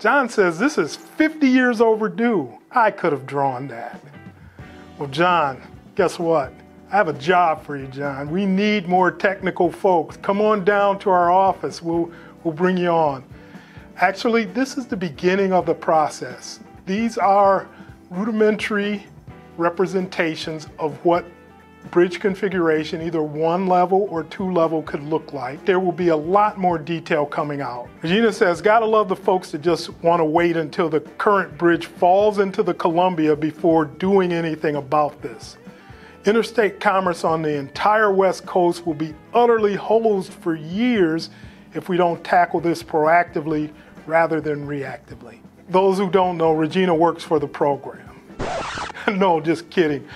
John says this is 50 years overdue. I could have drawn that. Well, John, guess what? I have a job for you, John. We need more technical folks. Come on down to our office. We'll bring you on. Actually, this is the beginning of the process. These are rudimentary representations of what bridge configuration, either 1 level or 2 level, could look like. There will be a lot more detail coming out. Regina says, gotta love the folks that just want to wait until the current bridge falls into the Columbia before doing anything about this. Interstate commerce on the entire West Coast will be utterly hosed for years if we don't tackle this proactively rather than reactively. Those who don't know, Regina works for the program. No, just kidding.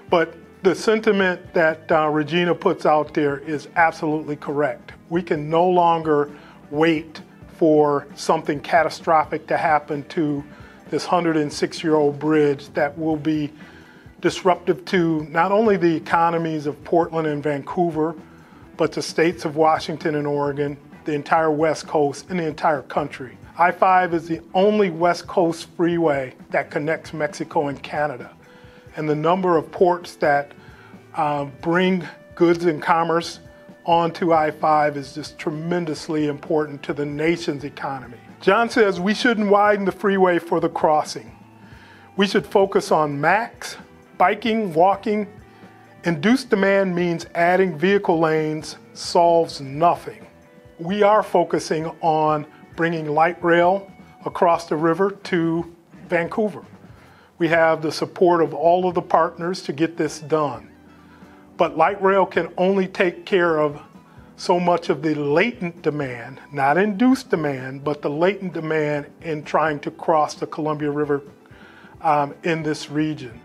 But the sentiment that Regina puts out there is absolutely correct. We can no longer wait for something catastrophic to happen to this 106-year-old bridge that will be disruptive to not only the economies of Portland and Vancouver, but the states of Washington and Oregon, the entire West Coast, and the entire country. I-5 is the only West Coast freeway that connects Mexico and Canada. And the number of ports that bring goods and commerce onto I-5 is just tremendously important to the nation's economy. John says we shouldn't widen the freeway for the crossing. We should focus on max, biking, walking. Induced demand means adding vehicle lanes solves nothing. We are focusing on bringing light rail across the river to Vancouver. We have the support of all of the partners to get this done. But light rail can only take care of so much of the latent demand, not induced demand, but the latent demand in trying to cross the Columbia River in this region.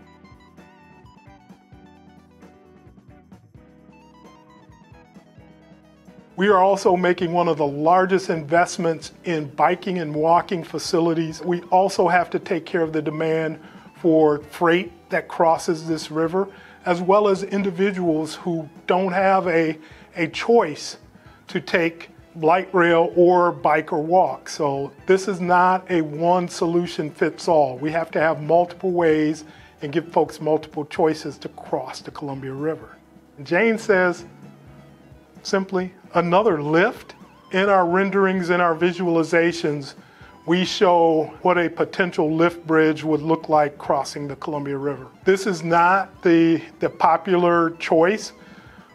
We are also making one of the largest investments in biking and walking facilities. We also have to take care of the demand for freight that crosses this river, as well as individuals who don't have a choice to take light rail or bike or walk. So this is not a one solution fits all. We have to have multiple ways and give folks multiple choices to cross the Columbia River. Jane says, simply, another lift. In our renderings, in our visualizations, we show what a potential lift bridge would look like crossing the Columbia River. This is not the popular choice,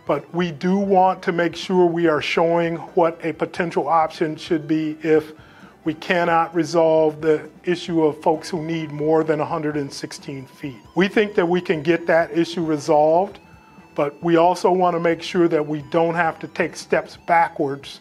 but we do want to make sure we are showing what a potential option should be if we cannot resolve the issue of folks who need more than 116 feet. We think that we can get that issue resolved, but we also want to make sure that we don't have to take steps backwards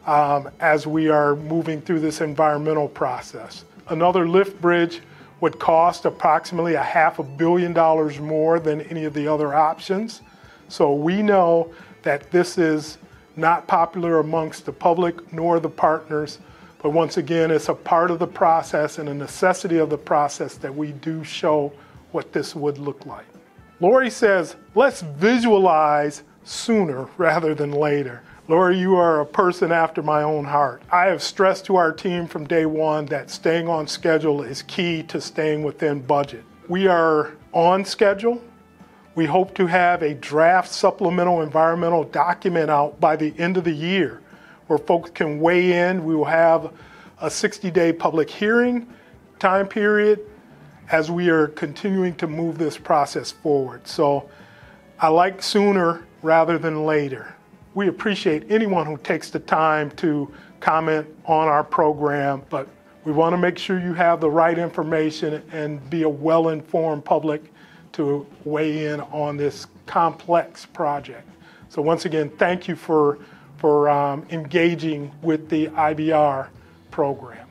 as we are moving through this environmental process. Another lift bridge would cost approximately $500 million more than any of the other options. So we know that this is not popular amongst the public nor the partners, but once again, it's a part of the process and a necessity of the process that we do show what this would look like. Lori says, let's visualize sooner rather than later. Lori, you are a person after my own heart. I have stressed to our team from day one that staying on schedule is key to staying within budget. We are on schedule. We hope to have a draft supplemental environmental document out by the end of the year where folks can weigh in. We will have a 60-day public hearing time period as we are continuing to move this process forward. So I like sooner rather than later. We appreciate anyone who takes the time to comment on our program, but we want to make sure you have the right information and be a well-informed public to weigh in on this complex project. So once again, thank you for engaging with the IBR program.